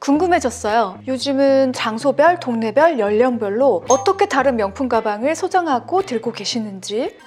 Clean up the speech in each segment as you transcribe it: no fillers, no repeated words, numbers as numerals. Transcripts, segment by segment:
궁금해졌어요. 요즘은 장소별, 동네별, 연령별로 어떻게 다른 명품 가방을 소장하고 들고 계시는지.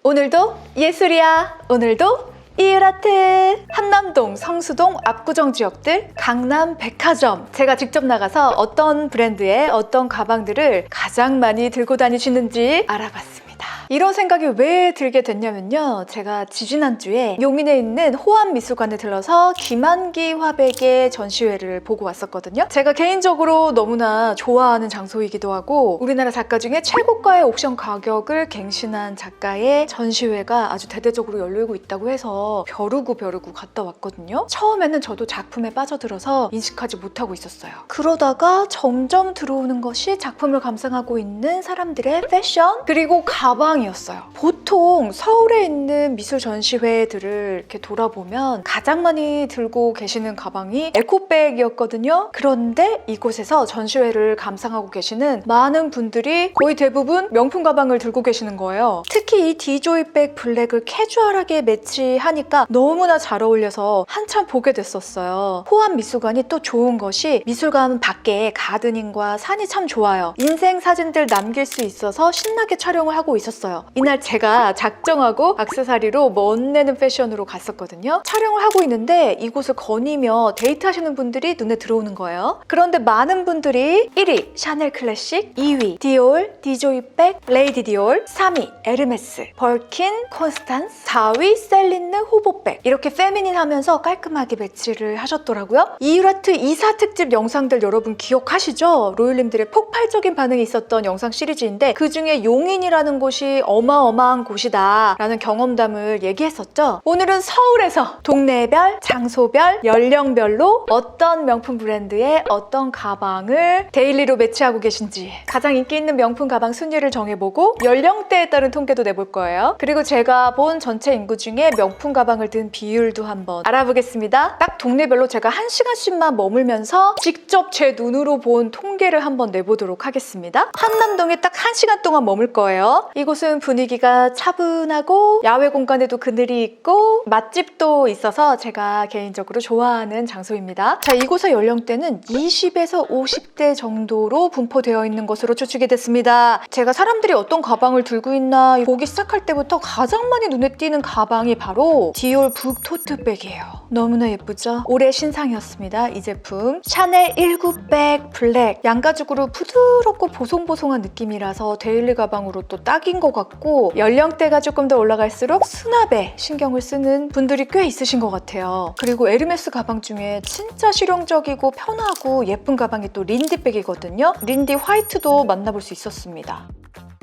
오늘도 예술이야. 오늘도 이유라트. 한남동, 성수동, 압구정 지역들, 강남 백화점. 제가 직접 나가서 어떤 브랜드의 어떤 가방들을 가장 많이 들고 다니시는지 알아봤습니다. 이런 생각이 왜 들게 됐냐면요. 제가 지지난주에 용인에 있는 호암미술관에 들러서 김한기 화백의 전시회를 보고 왔었거든요. 제가 개인적으로 너무나 좋아하는 장소이기도 하고 우리나라 작가 중에 최고가의 옥션 가격을 갱신한 작가의 전시회가 아주 대대적으로 열리고 있다고 해서 벼르고 갔다 왔거든요. 처음에는 저도 작품에 빠져들어서 인식하지 못하고 있었어요. 그러다가 점점 들어오는 것이 작품을 감상하고 있는 사람들의 패션 그리고 가방이었어요. 보통 서울에 있는 미술 전시회들을 이렇게 돌아보면 가장 많이 들고 계시는 가방이 에코백이었거든요. 그런데 이곳에서 전시회를 감상하고 계시는 많은 분들이 거의 대부분 명품 가방을 들고 계시는 거예요. 특히 이 디조이백 블랙을 캐주얼하게 매치하니까 너무나 잘 어울려서 한참 보게 됐었어요. 호암미술관이 또 좋은 것이 미술관 밖에 가드닝과 산이 참 좋아요. 인생 사진들 남길 수 있어서 신나게 멋내는 하고 있었어요. 이날 제가 작정하고 액세서리로 멋내는 패션으로 갔었거든요. 촬영을 하고 있는데 이곳을 거니며 데이트하시는 분들이 눈에 들어오는 거예요. 그런데 많은 분들이 1위 샤넬 클래식, 2위 디올, 디조이백, 레이디 디올, 3위 에르메스, 벌킨, 콘스탄스, 4위 셀린느 호보백 이렇게 페미닌하면서 깔끔하게 매치를 하셨더라고요. 이유라트 2사 특집 영상들 여러분 기억하시죠? 로율님들의 폭발적인 반응이 있었던 영상 시리즈인데 그중에 용인이라는 곳이 어마어마한 곳이다 라는 경험담을 얘기했었죠. 오늘은 서울에서 동네별, 장소별, 연령별로 어떤 명품 브랜드의 어떤 가방을 데일리로 매치하고 계신지 가장 인기 있는 명품 가방 순위를 정해보고 연령대에 따른 통계도 내볼 거예요. 그리고 제가 본 전체 인구 중에 명품 가방을 든 비율도 한번 알아보겠습니다. 딱 동네별로 제가 1시간씩만 머물면서 직접 제 눈으로 본 통계를 한번 내보도록 하겠습니다. 한남동에 딱 1시간 동안 머물 거예요. 이곳은 분위기가 차분하고 야외 공간에도 그늘이 있고 맛집도 있어서 제가 개인적으로 좋아하는 장소입니다. 자, 이곳의 연령대는 20에서 50대 정도로 분포되어 있는 것으로 추측이 됐습니다. 제가 사람들이 어떤 가방을 들고 있나 보기 시작할 때부터 가장 많이 눈에 띄는 가방이 바로 디올 북 토트백이에요. 너무나 예쁘죠? 올해 신상이었습니다. 이 제품 샤넬 19백 블랙 양가죽으로 부드럽고 보송보송한 느낌이라서 데일리 가방으로 또 딱인 것 같고 연령대가 조금 더 올라갈수록 수납에 신경을 쓰는 분들이 꽤 있으신 것 같아요. 그리고 에르메스 가방 중에 진짜 실용적이고 편하고 예쁜 가방이 또 린디백이거든요. 린디 화이트도 만나볼 수 있었습니다.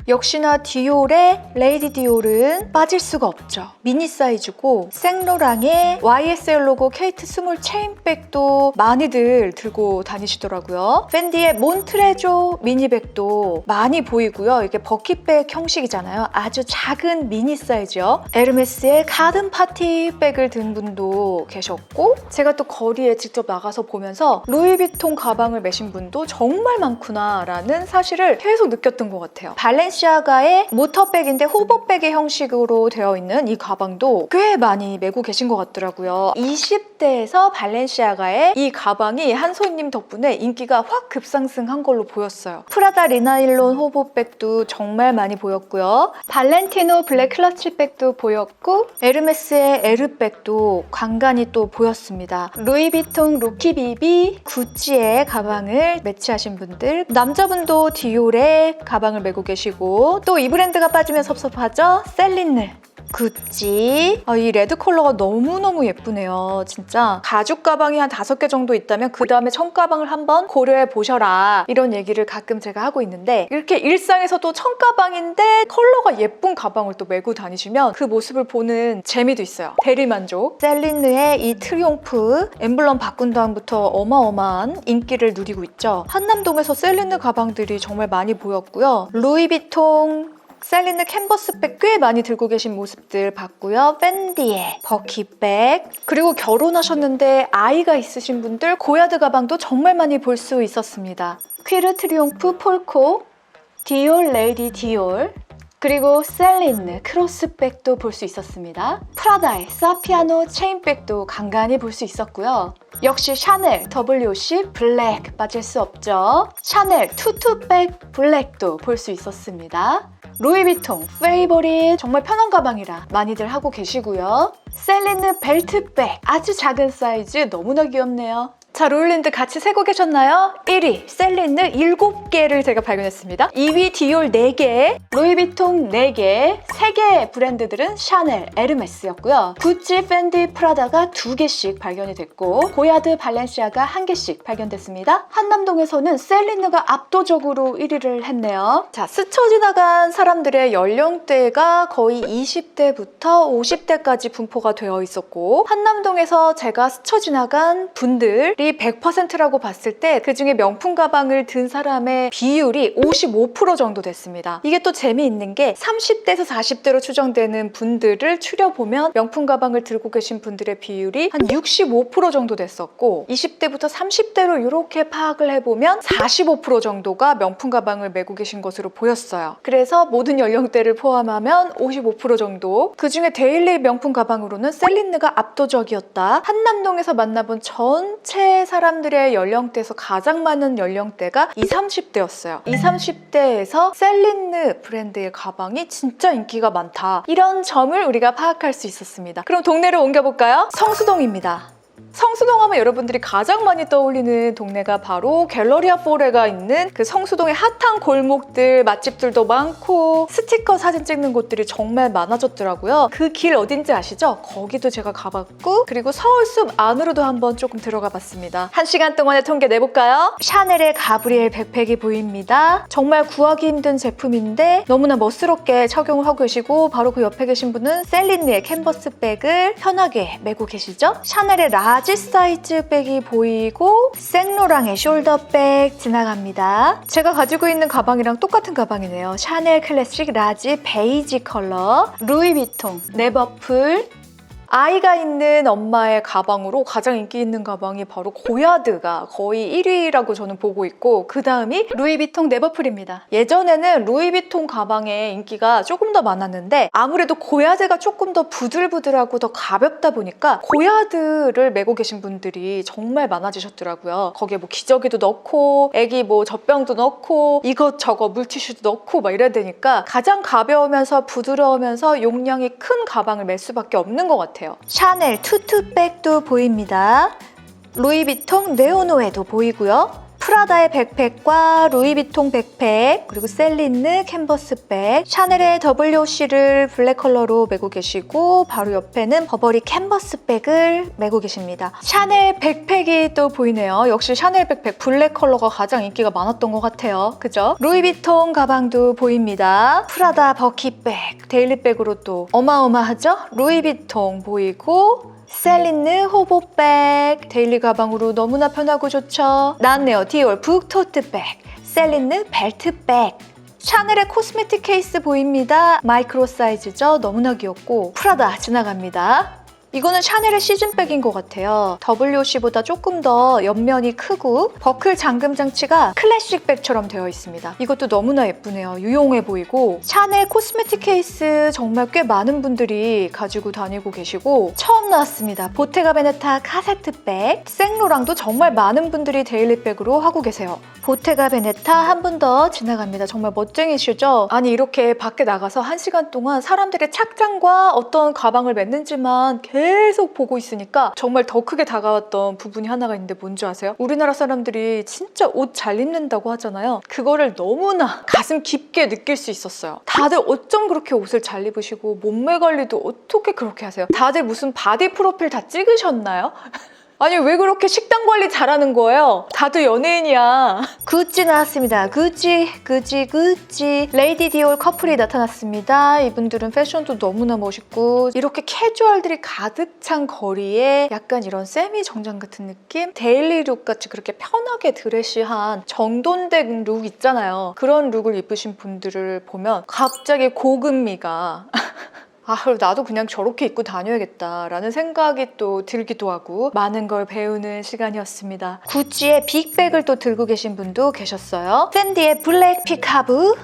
역시나 디올의 레이디 디올은 빠질 수가 없죠. 미니 사이즈고 생로랑의 YSL 로고 케이트 스몰 체인백도 많이들 들고 다니시더라고요. 펜디의 몬트레조 미니백도 많이 보이고요. 이게 버킷백 형식이잖아요. 아주 작은 미니 사이즈요. 에르메스의 가든 파티백을 든 분도 계셨고 제가 또 거리에 직접 나가서 보면서 루이비통 가방을 매신 분도 정말 많구나 라는 사실을 계속 느꼈던 것 같아요. 발렌시아가의 모터백인데 호버백의 형식으로 되어 있는 이 가방도 꽤 많이 메고 계신 것 같더라고요. 20대에서 발렌시아가의 이 가방이 한소희님 덕분에 인기가 확 급상승한 걸로 보였어요. 프라다 리나일론 호버백도 정말 많이 보였고요. 발렌티노 블랙 클러치백도 보였고 에르메스의 에르백도 간간히 또 보였습니다. 루이비통 루키비비 구찌의 가방을 매치하신 분들 남자분도 디올의 가방을 메고 계시고 또 이 브랜드가 빠지면 섭섭하죠? 셀린느 구찌. 이 레드 컬러가 너무너무 예쁘네요. 진짜 가죽 가방이 한 5개 정도 있다면 그 다음에 청가방을 한번 고려해 보셔라 이런 얘기를 가끔 제가 하고 있는데 이렇게 일상에서도 청가방인데 컬러가 예쁜 가방을 또 메고 다니시면 그 모습을 보는 재미도 있어요. 대리만족. 셀린느의 이 트리ум프 엠블럼 바꾼 다음부터 어마어마한 인기를 누리고 있죠. 한남동에서 셀린느 가방들이 정말 많이 보였고요. 루이비통 셀린느 캔버스백 꽤 많이 들고 계신 모습들 봤고요. 펜디의 버킷백 그리고 결혼하셨는데 아이가 있으신 분들 고야드 가방도 정말 많이 볼 수 있었습니다. 퀴르 트리ум프 폴코, 디올 레이디 디올 그리고 셀린느 크로스백도 볼 수 있었습니다. 프라다의 사피아노 체인백도 간간히 볼 수 있었고요. 역시 샤넬 WC 블랙 빠질 수 없죠. 샤넬 투투백 블랙도 볼 수 있었습니다. 루이비통 페이보릿 정말 편한 가방이라 많이들 하고 계시고요. 셀린느 벨트백 아주 작은 사이즈 너무나 귀엽네요. 자, 롤린드 같이 세고 계셨나요? 1위 셀린느 7개를 제가 발견했습니다. 2위 디올 4개, 루이비통 4개, 3개의 브랜드들은 샤넬, 에르메스였고요. 구찌, 펜디, 프라다가 2개씩 발견이 됐고 고야드, 발렌시아가 1개씩 발견됐습니다. 한남동에서는 셀린느가 압도적으로 1위를 했네요. 자, 스쳐 지나간 사람들의 연령대가 거의 20대부터 50대까지 분포가 되어 있었고 한남동에서 제가 스쳐 지나간 분들이 100%라고 봤을 때 그중에 명품 가방을 든 사람의 비율이 55% 정도 됐습니다. 이게 또 재미있는 게 30대에서 40대로 추정되는 분들을 추려보면 명품 가방을 들고 계신 분들의 비율이 한 65% 정도 됐었고 20대부터 30대로 이렇게 파악을 해보면 45% 정도가 명품 가방을 메고 계신 것으로 보였어요. 그래서 모든 연령대를 포함하면 55% 정도, 그중에 데일리 명품 가방으로는 셀린느가 압도적이었다. 한남동에서 만나본 전체 사람들의 연령대에서 가장 많은 연령대가 20, 30대였어요. 20, 30대에서 셀린느 브랜드의 가방이 진짜 인기가 많다. 이런 점을 우리가 파악할 수 있었습니다. 그럼 동네를 옮겨볼까요? 성수동입니다. 성수동 하면 여러분들이 가장 많이 떠올리는 동네가 바로 갤러리아 포레가 있는 그 성수동의 핫한 골목들, 맛집들도 많고 스티커 사진 찍는 곳들이 정말 많아졌더라고요. 그 길 어딘지 아시죠? 거기도 제가 가봤고 그리고 서울숲 안으로도 한번 조금 들어가 봤습니다. 1시간 동안의 통계 내볼까요? 샤넬의 가브리엘 백팩이 보입니다. 정말 구하기 힘든 제품인데 너무나 멋스럽게 착용을 하고 계시고 바로 그 옆에 계신 분은 셀린느의 캔버스 백을 편하게 메고 계시죠? 샤넬의 라지 사이즈 백이 보이고 생로랑의 숄더백 지나갑니다. 제가 가지고 있는 가방이랑 똑같은 가방이네요. 샤넬 클래식 라지 베이지 컬러, 루이비통 네버풀. 아이가 있는 엄마의 가방으로 가장 인기 있는 가방이 바로 고야드가 거의 1위라고 저는 보고 있고 그 다음이 루이비통 네버풀입니다. 예전에는 루이비통 가방의 인기가 조금 더 많았는데 아무래도 고야드가 조금 더 부들부들하고 더 가볍다 보니까 고야드를 메고 계신 분들이 정말 많아지셨더라고요. 거기에 뭐 기저귀도 넣고 애기 뭐 젖병도 넣고 이것저것 물티슈도 넣고 막 이래야 되니까 가장 가벼우면서 부드러우면서 용량이 큰 가방을 멜 수밖에 없는 것 같아요. 샤넬 투투백도 보입니다. 루이비통 네오노에도 보이고요. 프라다의 백팩과 루이비통 백팩, 그리고 셀린느 캔버스백, 샤넬의 WC를 블랙 컬러로 메고 계시고 바로 옆에는 버버리 캔버스백을 메고 계십니다. 샤넬 백팩이 또 보이네요. 역시 샤넬 백팩 블랙 컬러가 가장 인기가 많았던 것 같아요. 그죠? 루이비통 가방도 보입니다. 프라다 버킷백, 데일리백으로 또 어마어마하죠? 루이비통 보이고 셀린느 호보백, 데일리 가방으로 너무나 편하고 좋죠. 나왔네요. 디올 북 토트백, 셀린느 벨트백, 샤넬의 코스메틱 케이스 보입니다. 마이크로 사이즈죠. 너무나 귀엽고 프라다 지나갑니다. 이거는 샤넬의 시즌백인 것 같아요. WC보다 조금 더 옆면이 크고 버클 잠금 장치가 클래식백처럼 되어 있습니다. 이것도 너무나 예쁘네요. 유용해 보이고 샤넬 코스메틱 케이스 정말 꽤 많은 분들이 가지고 다니고 계시고 처음 나왔습니다. 보테가 베네타 카세트백, 생로랑도 정말 많은 분들이 데일리백으로 하고 계세요. 보테가 베네타 한 분 더 지나갑니다. 정말 멋쟁이시죠? 아니 이렇게 밖에 나가서 1시간 동안 사람들의 착장과 어떤 가방을 맸는지만 계속 보고 있으니까 정말 더 크게 다가왔던 부분이 하나가 있는데 뭔지 아세요? 우리나라 사람들이 진짜 옷 잘 입는다고 하잖아요. 그거를 너무나 가슴 깊게 느낄 수 있었어요. 다들 어쩜 그렇게 옷을 잘 입으시고 몸매 관리도 어떻게 그렇게 하세요? 다들 무슨 바디 프로필 다 찍으셨나요? 아니 왜 그렇게 식단 관리 잘하는 거예요? 다들 연예인이야. 구찌 나왔습니다. 구찌. 레이디 디올 커플이 나타났습니다. 이분들은 패션도 너무나 멋있고 이렇게 캐주얼들이 가득 찬 거리에 약간 이런 세미 정장 같은 느낌? 데일리 룩 같이 그렇게 편하게 드레시한 정돈된 룩 있잖아요. 그런 룩을 입으신 분들을 보면 갑자기 고금미가 나도 그냥 저렇게 입고 다녀야겠다라는 생각이 또 들기도 하고 많은 걸 배우는 시간이었습니다. 구찌의 빅백을 또 들고 계신 분도 계셨어요. 팬디의 블랙 피카부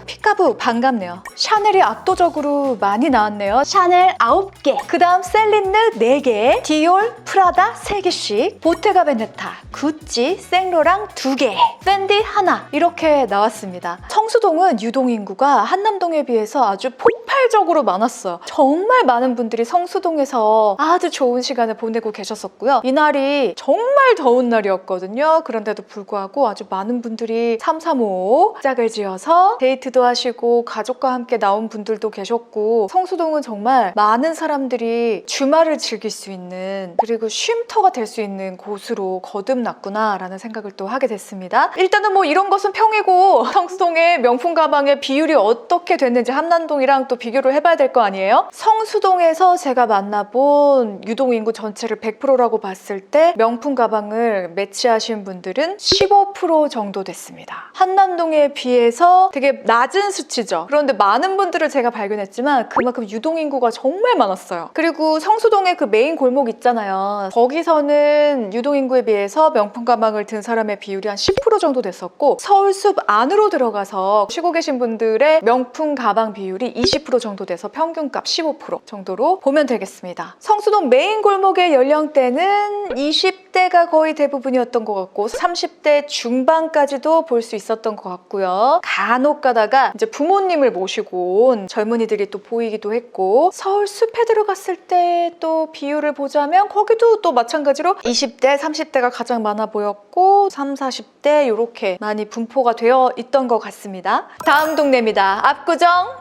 반갑네요. 샤넬이 압도적으로 많이 나왔네요. 샤넬 9개, 그 다음 셀린느 4개, 디올, 프라다 3개씩, 보테가 베네타, 구찌, 생로랑 2개, 팬디 하나 이렇게 나왔습니다. 성수동은 유동인구가 한남동에 비해서 아주 폭발적으로 많았어요. 정말 많은 분들이 성수동에서 아주 좋은 시간을 보내고 계셨었고요. 이날이 정말 더운 날이었거든요. 그런데도 불구하고 아주 많은 분들이 335 짝을 지어서 데이트도 하시고 가족과 함께 나온 분들도 계셨고, 성수동은 정말 많은 사람들이 주말을 즐길 수 있는, 그리고 쉼터가 될 수 있는 곳으로 거듭났구나 라는 생각을 또 하게 됐습니다. 일단은 뭐 이런 것은 평이고 성수동의 명품 가방의 비율이 어떻게 됐는지 한남동이랑 또 비교를 해봐야 될 거 아니에요? 성수동에서 제가 만나본 유동인구 전체를 100%라고 봤을 때 명품 가방을 매치하신 분들은 15% 정도 됐습니다. 한남동에 비해서 되게 낮은 수치죠. 그런데 많은 분들을 제가 발견했지만 그만큼 유동인구가 정말 많았어요. 그리고 성수동의 그 메인 골목 있잖아요. 거기서는 유동인구에 비해서 명품 가방을 든 사람의 비율이 한 10% 정도 됐었고, 서울숲 안으로 들어가서 쉬고 계신 분들의 명품 가방 비율이 20% 정도 돼서 평균값 15% 정도로 보면 되겠습니다. 성수동 메인 골목의 연령대는 20대가 거의 대부분이었던 것 같고 30대 중반까지도 볼 수 있었던 것 같고요. 간혹 가다가 이제 부모님을 모시고 온 젊은이들이 또 보이기도 했고, 서울숲에 들어갔을 때 또 비율을 보자면 거기도 또 마찬가지로 20대, 30대가 가장 많아 보였고 30, 40대 이렇게 많이 분포가 되어 있던 것 같습니다. 다음 동네입니다.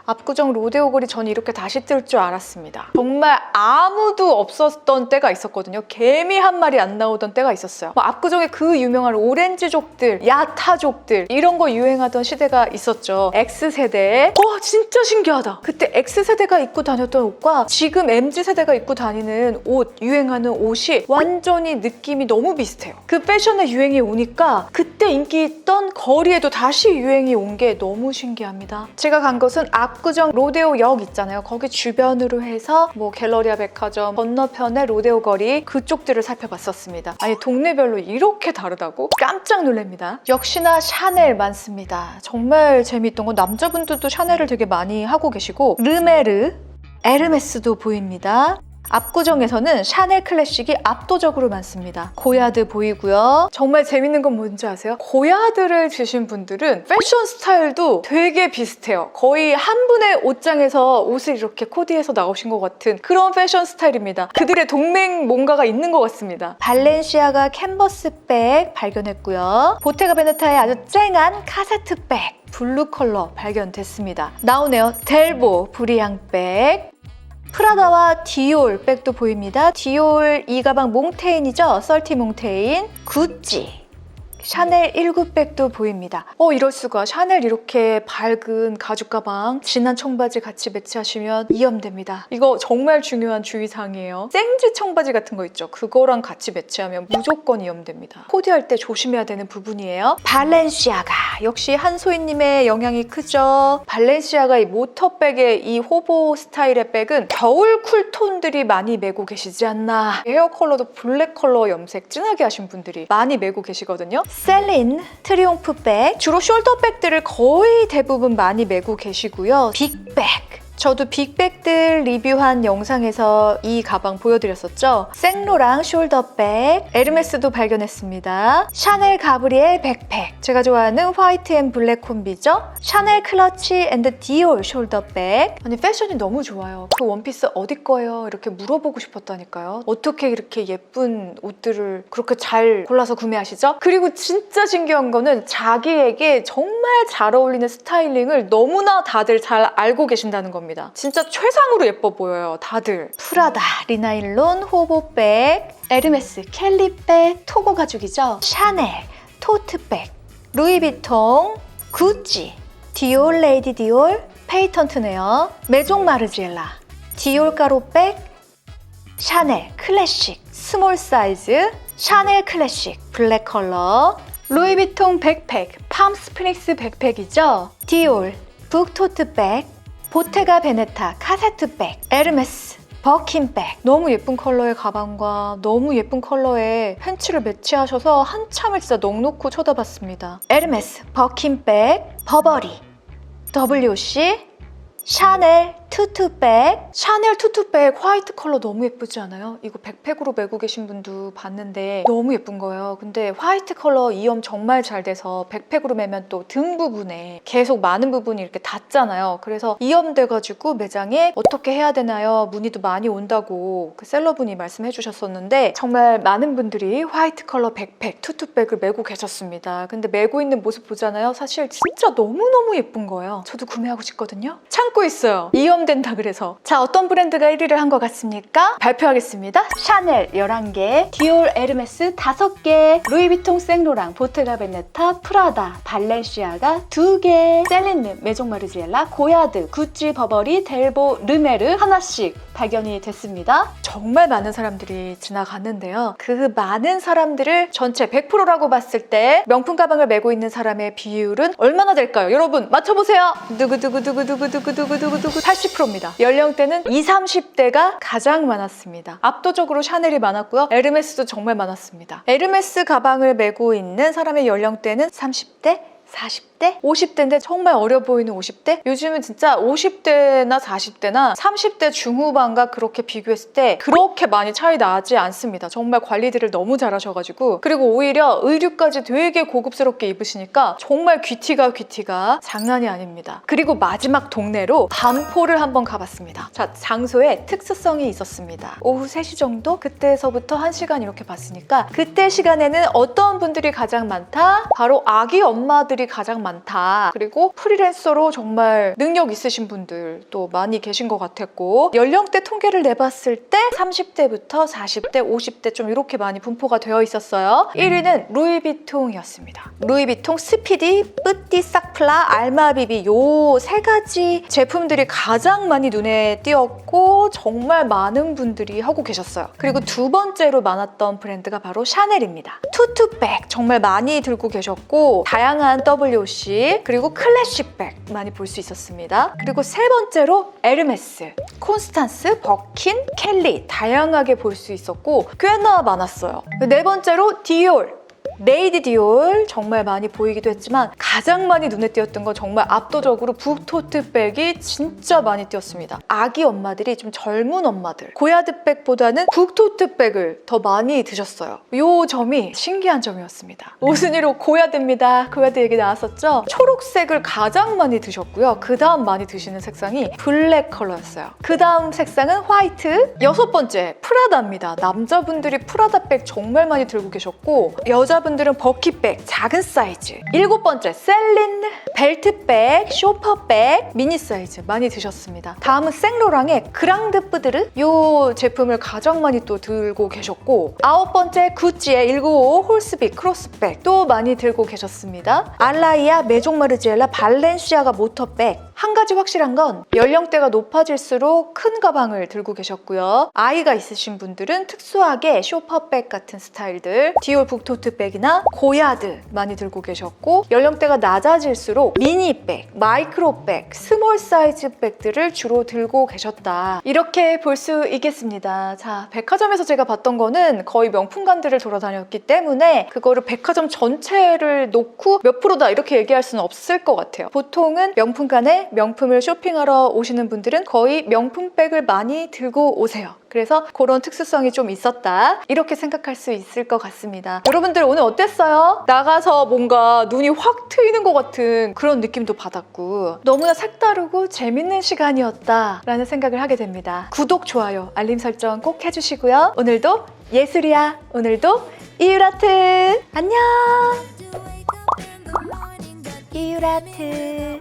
압구정 로데오 거리. 전 이렇게 다시 뜰 줄 알았습니다. 정말 아무도 없었던 때가 있었거든요. 개미 한 마리 안 나오던 때가 있었어요. 압구정에 그 유명한 오렌지족들, 야타족들 이런 거 유행하던 시대가 있었죠. X세대. 진짜 신기하다. 그때 X세대가 입고 다녔던 옷과 지금 MZ세대가 입고 다니는 옷, 유행하는 옷이 완전히 느낌이 너무 비슷해요. 그 패션의 유행이 오니까 그때 인기 있던 거리에도 다시 유행이 온 게 너무 신기합니다. 제가 간 곳은 압구정 로데오역 있잖아요. 거기 주변으로 해서 뭐 갤러리아 백화점 건너편의 로데오 거리 그쪽들을 살펴봤었습니다. 아니 동네별로 이렇게 다르다고? 깜짝 놀랍니다. 역시나 샤넬 많습니다. 정말 재미있던 건 남자분들도 샤넬을 되게 많이 하고 계시고, 르메르, 에르메스도 보입니다. 압구정에서는 샤넬 클래식이 압도적으로 많습니다. 고야드 보이고요. 정말 재밌는 건 뭔지 아세요? 고야드를 주신 분들은 패션 스타일도 되게 비슷해요. 거의 한 분의 옷장에서 옷을 이렇게 코디해서 나오신 것 같은 그런 패션 스타일입니다. 그들의 동맹 뭔가가 있는 것 같습니다. 발렌시아가 캔버스백 발견했고요. 보테가 베네타의 아주 쨍한 카세트백 블루 컬러 발견됐습니다. 나오네요. 델보 브리앙백, 프라다와 디올 백도 보입니다. 디올 이 가방 몽테인이죠. 썰티 몽테인, 구찌, 샤넬 19백도 보입니다. 이럴 수가. 샤넬 이렇게 밝은 가죽 가방 진한 청바지 같이 매치하시면 이염됩니다. 이거 정말 중요한 주의사항이에요. 생지 청바지 같은 거 있죠. 그거랑 같이 매치하면 무조건 이염됩니다. 코디할 때 조심해야 되는 부분이에요. 발렌시아가 역시 한소희님의 영향이 크죠. 발렌시아가 이 모터백의 이 호보 스타일의 백은 겨울 쿨톤들이 많이 메고 계시지 않나. 헤어 컬러도 블랙 컬러 염색 진하게 하신 분들이 많이 메고 계시거든요. 셀린 트리ум프 백, 주로 숄더백들을 거의 대부분 많이 메고 계시고요. 빅백, 저도 빅백들 리뷰한 영상에서 이 가방 보여드렸었죠. 생로랑 숄더백, 에르메스도 발견했습니다. 샤넬 가브리엘 백팩, 제가 좋아하는 화이트 앤 블랙 콤비죠. 샤넬 클러치 앤드 디올 숄더백. 아니 패션이 너무 좋아요. 그 원피스 어디 거예요? 이렇게 물어보고 싶었다니까요. 어떻게 이렇게 예쁜 옷들을 그렇게 잘 골라서 구매하시죠? 그리고 진짜 신기한 거는 자기에게 정말 잘 어울리는 스타일링을 너무나 다들 잘 알고 계신다는 겁니다. 진짜 최상으로 예뻐 보여요, 다들. 프라다 리나일론 호보백, 에르메스 캘리백 토고 가죽이죠. 샤넬 토트백, 루이비통, 구찌, 디올 레이디 디올 페이턴트네요. 메종 마르지엘라, 디올 가로백, 샤넬 클래식 스몰 사이즈, 샤넬 클래식 블랙 컬러, 루이비통 백팩 팜 스프링스 백팩이죠. 디올 북 토트백, 보테가 베네타 카세트백, 에르메스 버킨백. 너무 예쁜 컬러의 가방과 너무 예쁜 컬러의 팬츠를 매치하셔서 한참을 진짜 넋놓고 쳐다봤습니다. 에르메스 버킨백, 버버리, WC, 샤넬 투투백. 샤넬 투투백 화이트 컬러 너무 예쁘지 않아요? 이거 백팩으로 메고 계신 분도 봤는데 너무 예쁜 거예요. 근데 화이트 컬러 이염 정말 잘 돼서 백팩으로 매면 또 등 부분에 계속 많은 부분이 이렇게 닿잖아요. 그래서 이염돼가지고 매장에 어떻게 해야 되나요? 문의도 많이 온다고 그 셀러분이 말씀해 주셨었는데 정말 많은 분들이 화이트 컬러 백팩, 투투백을 메고 계셨습니다. 근데 메고 있는 모습 보잖아요. 사실 진짜 너무너무 예쁜 거예요. 저도 구매하고 싶거든요. 참고 있어요. 이염된다 그래서. 자, 어떤 브랜드가 1위를 한 것 같습니까? 발표하겠습니다. 샤넬 11개, 디올 에르메스 5개, 루이비통 생로랑, 보테가 베네타, 프라다, 발렌시아가 2개, 셀린느, 메종 마르지엘라, 고야드, 구찌, 버버리, 델보, 르메르 하나씩 발견이 됐습니다. 정말 많은 사람들이 지나갔는데요. 그 많은 사람들을 전체 100%라고 봤을 때 명품 가방을 메고 있는 사람의 비율은 얼마나 될까요? 여러분 맞춰보세요. 두구두구두구두구두구두구두구 80%입니다. 연령대는 20, 30대가 가장 많았습니다. 압도적으로 샤넬이 많았고요. 에르메스도 정말 많았습니다. 에르메스 가방을 메고 있는 사람의 연령대는 30대, 40대, 50대인데 정말 어려 보이는 50대? 요즘은 진짜 50대나 40대나 30대 중후반과 그렇게 비교했을 때 그렇게 많이 차이 나지 않습니다. 정말 관리들을 너무 잘하셔가지고. 그리고 오히려 의류까지 되게 고급스럽게 입으시니까 정말 귀티가 장난이 아닙니다. 그리고 마지막 동네로 반포를 한번 가봤습니다. 자, 장소에 특수성이 있었습니다. 오후 3시 정도? 그때서부터 1시간 이렇게 봤으니까 그때 시간에는 어떤 분들이 가장 많다? 바로 아기 엄마들이 가장 많다. 그리고 프리랜서로 정말 능력 있으신 분들 또 많이 계신 것 같았고, 연령대 통계를 내봤을 때 30대부터 40대, 50대 좀 이렇게 많이 분포가 되어 있었어요. 1위는 루이비통이었습니다. 루이비통 스피디, 뿌띠 싹플라, 알마비비 요 3가지 제품들이 가장 많이 눈에 띄었고 정말 많은 분들이 하고 계셨어요. 그리고 두 번째로 많았던 브랜드가 바로 샤넬입니다. 투투백 정말 많이 들고 계셨고 다양한 WC 그리고 클래식백 많이 볼 수 있었습니다. 그리고 세 번째로 에르메스, 콘스탄스, 버킨, 켈리 다양하게 볼 수 있었고 꽤나 많았어요. 네 번째로 디올, 레이디 디올 정말 많이 보이기도 했지만 가장 많이 눈에 띄었던 건 정말 압도적으로 북토트백이 진짜 많이 띄었습니다. 아기 엄마들이 좀 젊은 엄마들 고야드백보다는 북토트백을 더 많이 드셨어요. 이 점이 신기한 점이었습니다. 무슨 일로 고야드입니다. 고야드 얘기 나왔었죠? 초록색을 가장 많이 드셨고요. 그 다음 많이 드시는 색상이 블랙 컬러였어요. 그 다음 색상은 화이트. 6번째 프라다입니다. 남자분들이 프라다백 정말 많이 들고 계셨고 여자분들은 버킷백 작은 사이즈. 7번째 셀린 벨트백, 쇼퍼백 미니 사이즈 많이 드셨습니다. 다음은 생로랑의 그랑드 뿌드르 이 제품을 가장 많이 또 들고 계셨고 9번째 구찌의 195 홀스빅 크로스백 또 많이 들고 계셨습니다. 알라이아, 메종 마르지엘라, 발렌시아가 모터백. 한 가지 확실한 건 연령대가 높아질수록 큰 가방을 들고 계셨고요. 아이가 있으신 분들은 특수하게 쇼퍼백 같은 스타일들, 디올 북토트백이나 고야드 많이 들고 계셨고 연령대가 낮아질수록 미니백, 마이크로백, 스몰 사이즈 백들을 주로 들고 계셨다. 이렇게 볼 수 있겠습니다. 자, 백화점에서 제가 봤던 거는 거의 명품관들을 돌아다녔기 때문에 그거를 백화점 전체를 놓고 몇 프로다 이렇게 얘기할 수는 없을 것 같아요. 보통은 명품관에 명품을 쇼핑하러 오시는 분들은 거의 명품백을 많이 들고 오세요. 그래서 그런 특수성이 좀 있었다 이렇게 생각할 수 있을 것 같습니다. 여러분들 오늘 어땠어요? 나가서 뭔가 눈이 확 트이는 것 같은 그런 느낌도 받았고 너무나 색다르고 재밌는 시간이었다 라는 생각을 하게 됩니다. 구독, 좋아요, 알림 설정 꼭 해주시고요. 오늘도 예술이야. 오늘도 이유라트 안녕. 이유라트